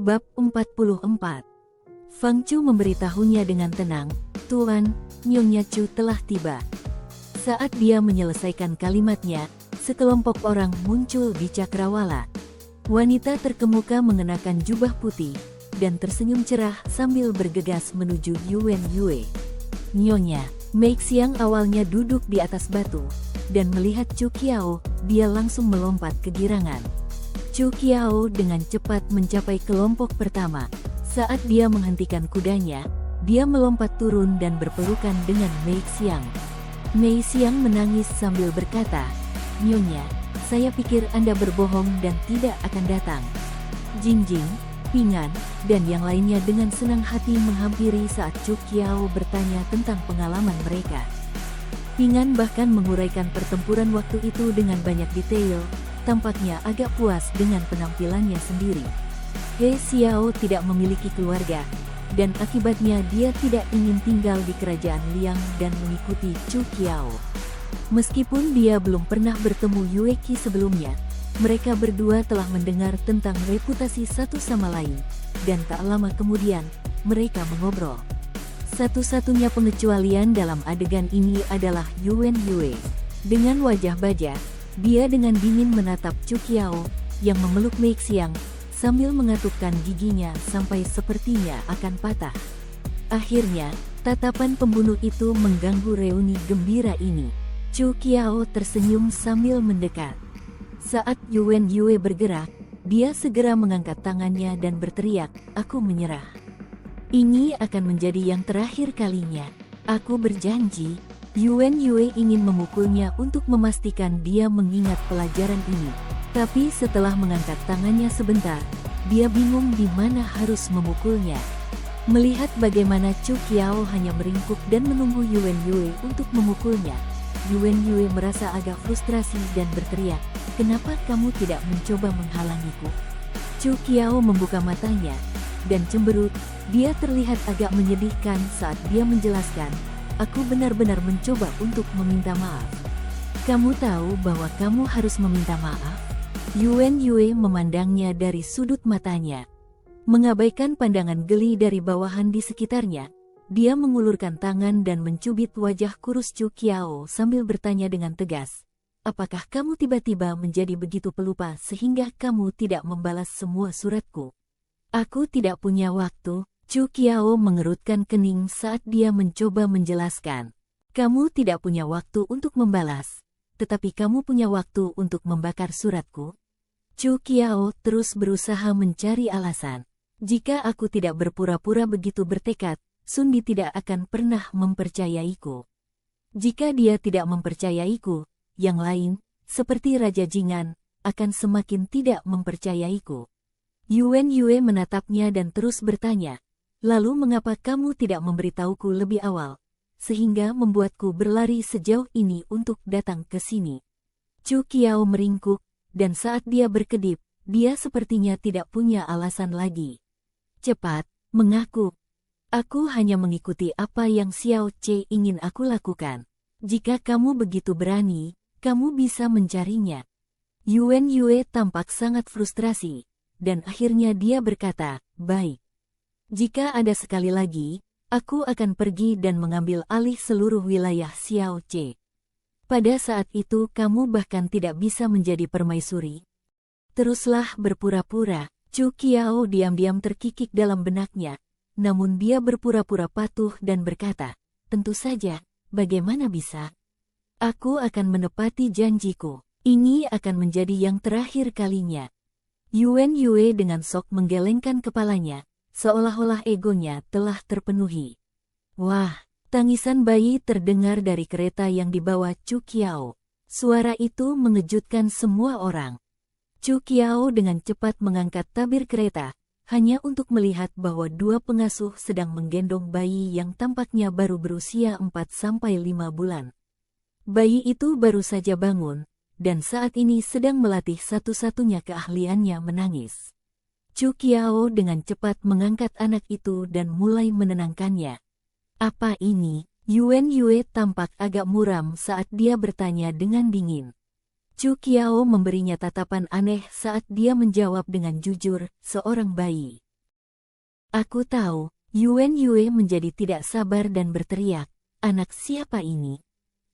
Bab 44. Fang Chu memberitahunya dengan tenang, "Tuan, Nyonya Chu telah tiba." Saat dia menyelesaikan kalimatnya, sekelompok orang muncul di cakrawala. Wanita terkemuka mengenakan jubah putih, dan tersenyum cerah sambil bergegas menuju Yuan Yue. "Nyonya." Mei Xiang awalnya duduk di atas batu, dan melihat Chu Qiao, dia langsung melompat kegirangan. Chu Qiao dengan cepat mencapai kelompok pertama. Saat dia menghentikan kudanya, dia melompat turun dan berpelukan dengan Mei Xiang. Mei Xiang menangis sambil berkata, "Nyonya, saya pikir Anda berbohong dan tidak akan datang." Jingjing, Pingan, dan yang lainnya dengan senang hati menghampiri saat Chu Qiao bertanya tentang pengalaman mereka. Pingan bahkan menguraikan pertempuran waktu itu dengan banyak detail, tampaknya agak puas dengan penampilannya sendiri. He Xiao tidak memiliki keluarga, dan akibatnya dia tidak ingin tinggal di kerajaan Liang dan mengikuti Chu Qiao. Meskipun dia belum pernah bertemu Yue Qi sebelumnya, mereka berdua telah mendengar tentang reputasi satu sama lain, dan tak lama kemudian, mereka mengobrol. Satu-satunya pengecualian dalam adegan ini adalah Yuan Yue. Dengan wajah baja, dia dengan dingin menatap Chu Qiao, yang memeluk Mei Xiang, sambil mengatupkan giginya sampai sepertinya akan patah. Akhirnya, tatapan pembunuh itu mengganggu reuni gembira ini. Chu Qiao tersenyum sambil mendekat. Saat Yuan Yue bergerak, dia segera mengangkat tangannya dan berteriak, "Aku menyerah. Ini akan menjadi yang terakhir kalinya. Aku berjanji." Yuan Yue ingin memukulnya untuk memastikan dia mengingat pelajaran ini. Tapi setelah mengangkat tangannya sebentar, dia bingung di mana harus memukulnya. Melihat bagaimana Chu Qiao hanya meringkuk dan menunggu Yuan Yue untuk memukulnya, Yuan Yue merasa agak frustrasi dan berteriak, "Kenapa kamu tidak mencoba menghalangiku?" Chu Qiao membuka matanya, dan cemberut, dia terlihat agak menyedihkan saat dia menjelaskan, "Aku benar-benar mencoba untuk meminta maaf." "Kamu tahu bahwa kamu harus meminta maaf?" Yuan Yue memandangnya dari sudut matanya. Mengabaikan pandangan geli dari bawahan di sekitarnya, dia mengulurkan tangan dan mencubit wajah kurus Chu Qiao sambil bertanya dengan tegas, "Apakah kamu tiba-tiba menjadi begitu pelupa sehingga kamu tidak membalas semua suratku?" "Aku tidak punya waktu." Chu Qiao mengerutkan kening saat dia mencoba menjelaskan. "Kamu tidak punya waktu untuk membalas, tetapi kamu punya waktu untuk membakar suratku." Chu Qiao terus berusaha mencari alasan. "Jika aku tidak berpura-pura begitu bertekad, Sun Di tidak akan pernah mempercayaiku. Jika dia tidak mempercayaiku, yang lain, seperti Raja Jingan, akan semakin tidak mempercayaiku." Yuan Yue menatapnya dan terus bertanya, "Lalu mengapa kamu tidak memberitahuku lebih awal, sehingga membuatku berlari sejauh ini untuk datang ke sini?" Chu Qiao meringkuk, dan saat dia berkedip, dia sepertinya tidak punya alasan lagi. "Cepat, mengaku. Aku hanya mengikuti apa yang Xiao Ce ingin aku lakukan. Jika kamu begitu berani, kamu bisa mencarinya." Yuan Yue tampak sangat frustrasi, dan akhirnya dia berkata, "Baik. Jika ada sekali lagi, aku akan pergi dan mengambil alih seluruh wilayah Xiao Ce. Pada saat itu kamu bahkan tidak bisa menjadi permaisuri. Teruslah berpura-pura." Chu Qiao diam-diam terkikik dalam benaknya, namun dia berpura-pura patuh dan berkata, "Tentu saja, bagaimana bisa? Aku akan menepati janjiku. Ini akan menjadi yang terakhir kalinya." Yuan Yue dengan sok menggelengkan kepalanya, seolah-olah egonya telah terpenuhi. Wah, tangisan bayi terdengar dari kereta yang dibawa Chu Qiao. Suara itu mengejutkan semua orang. Chu Qiao dengan cepat mengangkat tabir kereta, hanya untuk melihat bahwa dua pengasuh sedang menggendong bayi yang tampaknya baru berusia 4-5 bulan. Bayi itu baru saja bangun, dan saat ini sedang melatih satu-satunya keahliannya menangis. Chu Qiao dengan cepat mengangkat anak itu dan mulai menenangkannya. "Apa ini?" Yuan Yue tampak agak muram saat dia bertanya dengan dingin. Chu Qiao memberinya tatapan aneh saat dia menjawab dengan jujur, "Seorang bayi." Aku tahu, Yuan Yue menjadi tidak sabar dan berteriak, anak siapa ini?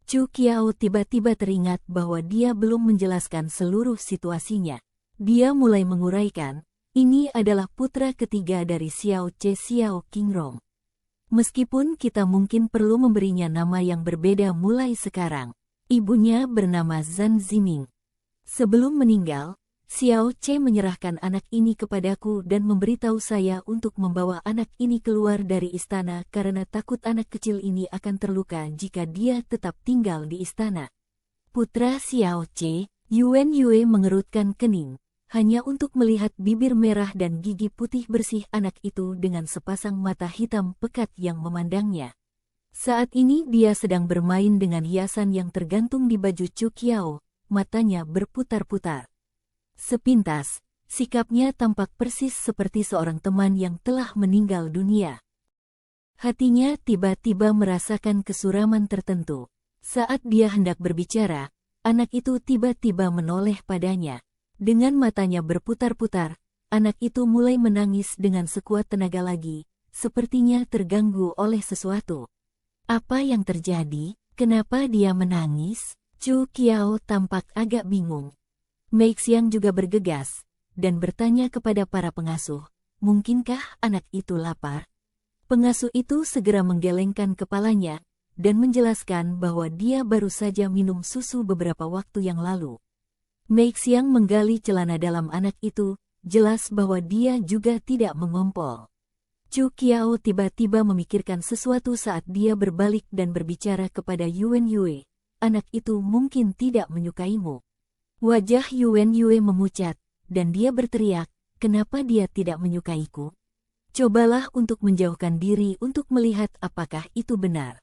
Chu Qiao tiba-tiba teringat bahwa dia belum menjelaskan seluruh situasinya. Dia mulai menguraikan, ini adalah putra ketiga dari Xiao Ce Xiao Qingrong. Meskipun kita mungkin perlu memberinya nama yang berbeda mulai sekarang. Ibunya bernama Zhan Ziming. Sebelum meninggal, Xiao Ce menyerahkan anak ini kepadaku dan memberitahu saya untuk membawa anak ini keluar dari istana karena takut anak kecil ini akan terluka jika dia tetap tinggal di istana. Putra Xiao Ce, Yuan Yue mengerutkan kening, hanya untuk melihat bibir merah dan gigi putih bersih anak itu dengan sepasang mata hitam pekat yang memandangnya. Saat ini dia sedang bermain dengan hiasan yang tergantung di baju Chu Qiao, matanya berputar-putar. Sepintas, sikapnya tampak persis seperti seorang teman yang telah meninggal dunia. Hatinya tiba-tiba merasakan kesuraman tertentu. Saat dia hendak berbicara, anak itu tiba-tiba menoleh padanya. Dengan matanya berputar-putar, anak itu mulai menangis dengan sekuat tenaga lagi, sepertinya terganggu oleh sesuatu. Apa yang terjadi? Kenapa dia menangis? Chu Qiao tampak agak bingung. Mei Xiang juga bergegas, dan bertanya kepada para pengasuh, mungkinkah anak itu lapar? Pengasuh itu segera menggelengkan kepalanya, dan menjelaskan bahwa dia baru saja minum susu beberapa waktu yang lalu. Mei Xiang menggali celana dalam anak itu, jelas bahwa dia juga tidak mengompol. Chu Qiao tiba-tiba memikirkan sesuatu saat dia berbalik dan berbicara kepada Yuan Yue. Anak itu mungkin tidak menyukaimu. Wajah Yuan Yue memucat, dan dia berteriak, kenapa dia tidak menyukaiku? Cobalah untuk menjauhkan diri untuk melihat apakah itu benar.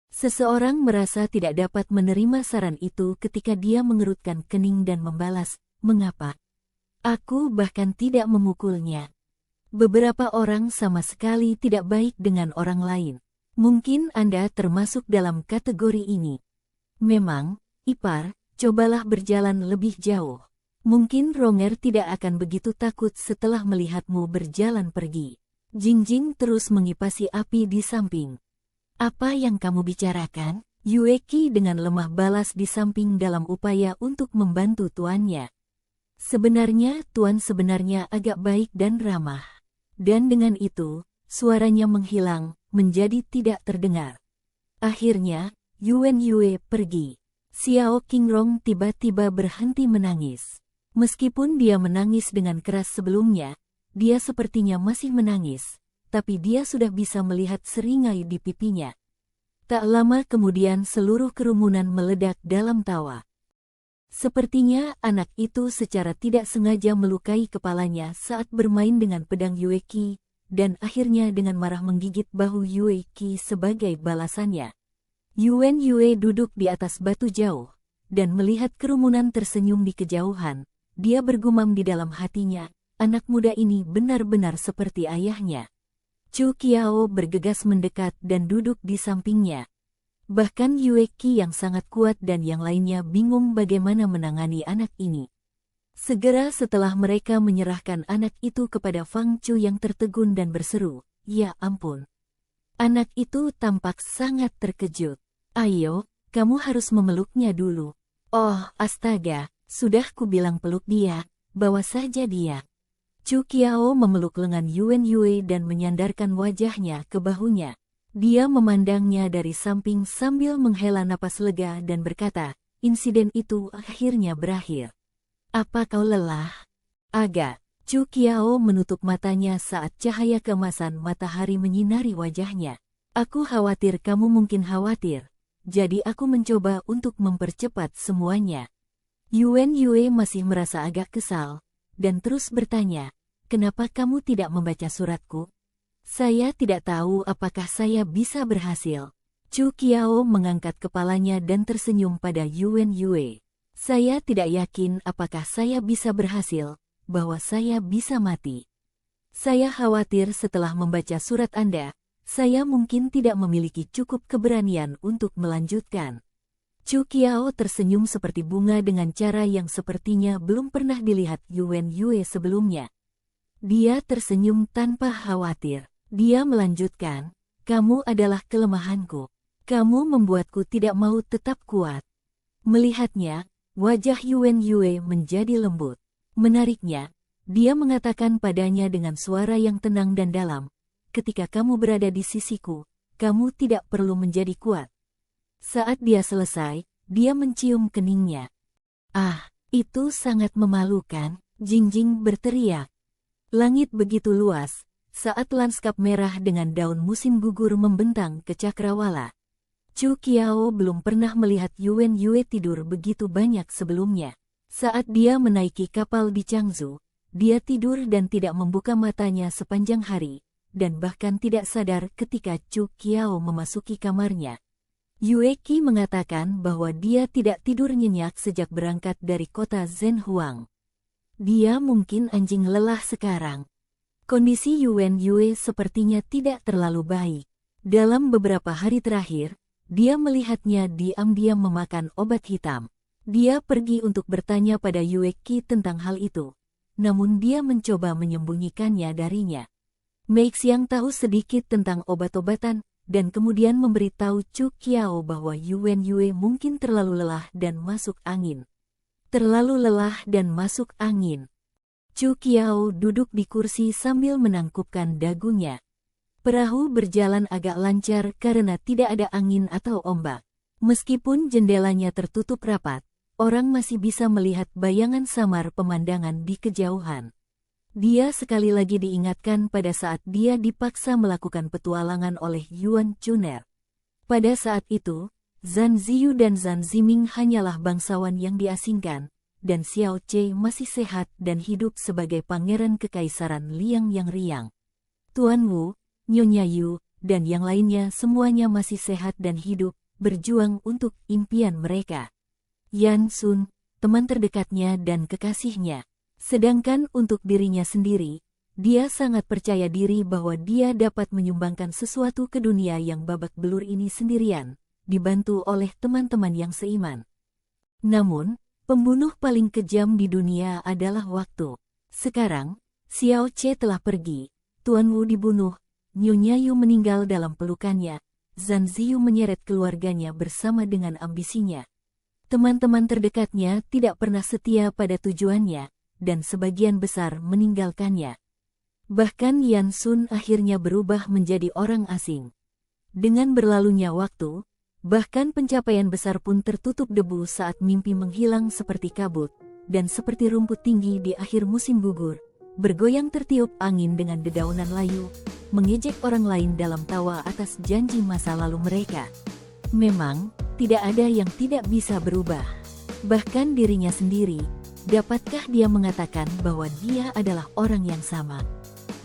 Seseorang merasa tidak dapat menerima saran itu ketika dia mengerutkan kening dan membalas, mengapa? Aku bahkan tidak memukulnya. Beberapa orang sama sekali tidak baik dengan orang lain. Mungkin Anda termasuk dalam kategori ini. Memang, ipar, cobalah berjalan lebih jauh. Mungkin Ronger tidak akan begitu takut setelah melihatmu berjalan pergi. Jingjing terus mengipasi api di samping. Apa yang kamu bicarakan? Yue Qi dengan lemah balas di samping dalam upaya untuk membantu tuannya. Sebenarnya tuan sebenarnya agak baik dan ramah. Dan dengan itu, suaranya menghilang, menjadi tidak terdengar. Akhirnya, Yuan Yue pergi. Xiao Qingrong tiba-tiba berhenti menangis. Meskipun dia menangis dengan keras sebelumnya, dia sepertinya masih menangis. Tapi dia sudah bisa melihat seringai di pipinya. Tak lama kemudian seluruh kerumunan meledak dalam tawa. Sepertinya anak itu secara tidak sengaja melukai kepalanya saat bermain dengan pedang Yue Qi, dan akhirnya dengan marah menggigit bahu Yue Qi sebagai balasannya. Yuan Yue duduk di atas batu jauh, dan melihat kerumunan tersenyum di kejauhan, dia bergumam di dalam hatinya, anak muda ini benar-benar seperti ayahnya. Chu Qiao bergegas mendekat dan duduk di sampingnya. Bahkan Yue Qi yang sangat kuat dan yang lainnya bingung bagaimana menangani anak ini. Segera setelah mereka menyerahkan anak itu kepada Fang Chu yang tertegun dan berseru, ya ampun. Anak itu tampak sangat terkejut. Ayo, kamu harus memeluknya dulu. Oh, astaga, sudah kubilang peluk dia, bawa saja dia. Chu Qiao memeluk lengan Yuan Yue dan menyandarkan wajahnya ke bahunya. Dia memandangnya dari samping sambil menghela napas lega dan berkata, insiden itu akhirnya berakhir. Apa kau lelah? Agak. Chu Qiao menutup matanya saat cahaya keemasan matahari menyinari wajahnya. Aku khawatir kamu mungkin khawatir. Jadi aku mencoba untuk mempercepat semuanya. Yuan Yue masih merasa agak kesal, dan terus bertanya, kenapa kamu tidak membaca suratku? Saya tidak tahu apakah saya bisa berhasil. Chu Qiao mengangkat kepalanya dan tersenyum pada Yuan Yue. Saya tidak yakin apakah saya bisa berhasil, bahwa saya bisa mati. Saya khawatir setelah membaca surat Anda, saya mungkin tidak memiliki cukup keberanian untuk melanjutkan. Chu Qiao tersenyum seperti bunga dengan cara yang sepertinya belum pernah dilihat Yuan Yue sebelumnya. Dia tersenyum tanpa khawatir. Dia melanjutkan, kamu adalah kelemahanku. Kamu membuatku tidak mau tetap kuat. Melihatnya, wajah Yuan Yue menjadi lembut. Menariknya, dia mengatakan padanya dengan suara yang tenang dan dalam, ketika kamu berada di sisiku, kamu tidak perlu menjadi kuat. Saat dia selesai, dia mencium keningnya. Ah, itu sangat memalukan, Jingjing berteriak. Langit begitu luas, saat lanskap merah dengan daun musim gugur membentang ke cakrawala. Chu Qiao belum pernah melihat Yuan Yue tidur begitu banyak sebelumnya. Saat dia menaiki kapal di Changzhou, dia tidur dan tidak membuka matanya sepanjang hari, dan bahkan tidak sadar ketika Chu Qiao memasuki kamarnya. Yue Qi mengatakan bahwa dia tidak tidur nyenyak sejak berangkat dari kota Zhenhuang. Dia mungkin anjing lelah sekarang. Kondisi Yuan Yue sepertinya tidak terlalu baik. Dalam beberapa hari terakhir, dia melihatnya diam-diam memakan obat hitam. Dia pergi untuk bertanya pada Yue Qi tentang hal itu, namun dia mencoba menyembunyikannya darinya. Mei Xiang tahu sedikit tentang obat-obatan, dan kemudian memberitahu Chu Qiao bahwa Yuan Yue mungkin terlalu lelah dan masuk angin. Terlalu lelah dan masuk angin. Chu Qiao duduk di kursi sambil menangkupkan dagunya. Perahu berjalan agak lancar karena tidak ada angin atau ombak. Meskipun jendelanya tertutup rapat, orang masih bisa melihat bayangan samar pemandangan di kejauhan. Dia sekali lagi diingatkan pada saat dia dipaksa melakukan petualangan oleh Yuan Chuner. Pada saat itu, Zhan Ziyu dan Zhan Ziming hanyalah bangsawan yang diasingkan, dan Xiao Che masih sehat dan hidup sebagai pangeran kekaisaran Liang yang riang. Tuan Wu, Nyonya Yu, dan yang lainnya semuanya masih sehat dan hidup, berjuang untuk impian mereka. Yan Sun, teman terdekatnya dan kekasihnya. Sedangkan untuk dirinya sendiri, dia sangat percaya diri bahwa dia dapat menyumbangkan sesuatu ke dunia yang babak belur ini sendirian, dibantu oleh teman-teman yang seiman. Namun, pembunuh paling kejam di dunia adalah waktu. Sekarang, Xiao Che telah pergi, Tuan Wu dibunuh, Nyonya Yu meninggal dalam pelukannya, Zhan Ziyu menyeret keluarganya bersama dengan ambisinya. Teman-teman terdekatnya tidak pernah setia pada tujuannya, dan sebagian besar meninggalkannya. Bahkan Yan Sun akhirnya berubah menjadi orang asing. Dengan berlalunya waktu, bahkan pencapaian besar pun tertutup debu saat mimpi menghilang seperti kabut, dan seperti rumput tinggi di akhir musim gugur, bergoyang tertiup angin dengan dedaunan layu, mengejek orang lain dalam tawa atas janji masa lalu mereka. Memang, tidak ada yang tidak bisa berubah. Bahkan dirinya sendiri, dapatkah dia mengatakan bahwa dia adalah orang yang sama?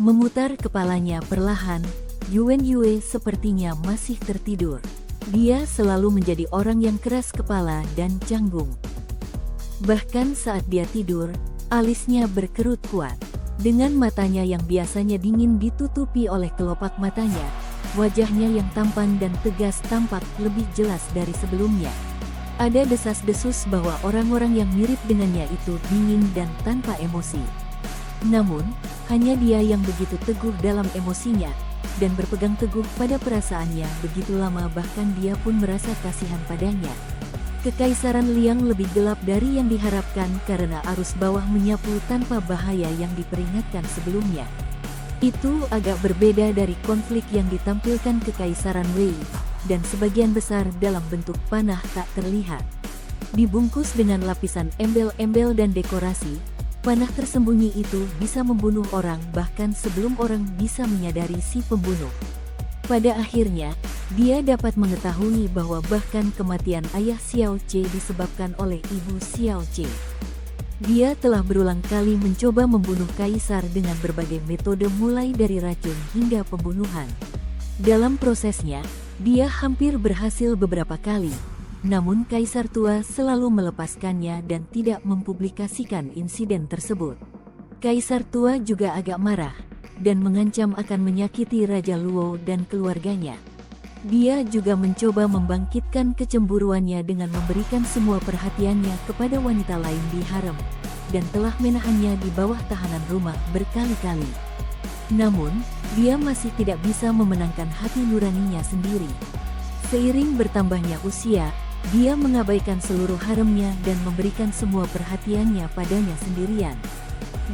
Memutar kepalanya perlahan, Yuan Yue sepertinya masih tertidur. Dia selalu menjadi orang yang keras kepala dan canggung. Bahkan saat dia tidur, alisnya berkerut kuat. Dengan matanya yang biasanya dingin ditutupi oleh kelopak matanya, wajahnya yang tampan dan tegas tampak lebih jelas dari sebelumnya. Ada desas-desus bahwa orang-orang yang mirip dengannya itu dingin dan tanpa emosi. Namun, hanya dia yang begitu teguh dalam emosinya, dan berpegang teguh pada perasaannya begitu lama bahkan dia pun merasa kasihan padanya. Kekaisaran Liang lebih gelap dari yang diharapkan karena arus bawah menyapu tanpa bahaya yang diperingatkan sebelumnya. Itu agak berbeda dari konflik yang ditampilkan Kekaisaran Wei, dan sebagian besar dalam bentuk panah tak terlihat. Dibungkus dengan lapisan embel-embel dan dekorasi, panah tersembunyi itu bisa membunuh orang bahkan sebelum orang bisa menyadari si pembunuh. Pada akhirnya, dia dapat mengetahui bahwa bahkan kematian ayah Xiao Che disebabkan oleh ibu Xiao Che. Dia telah berulang kali mencoba membunuh kaisar dengan berbagai metode mulai dari racun hingga pembunuhan. Dalam prosesnya, dia hampir berhasil beberapa kali, namun kaisar tua selalu melepaskannya dan tidak mempublikasikan insiden tersebut. Kaisar tua juga agak marah, dan mengancam akan menyakiti Raja Luo dan keluarganya. Dia juga mencoba membangkitkan kecemburuannya dengan memberikan semua perhatiannya kepada wanita lain di harem. dan telah menahannya di bawah tahanan rumah berkali-kali. Namun, dia masih tidak bisa memenangkan hati nuraninya sendiri. Seiring bertambahnya usia, dia mengabaikan seluruh haremnya dan memberikan semua perhatiannya padanya sendirian.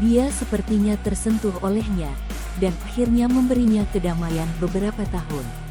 Dia sepertinya tersentuh olehnya, dan akhirnya memberinya kedamaian beberapa tahun.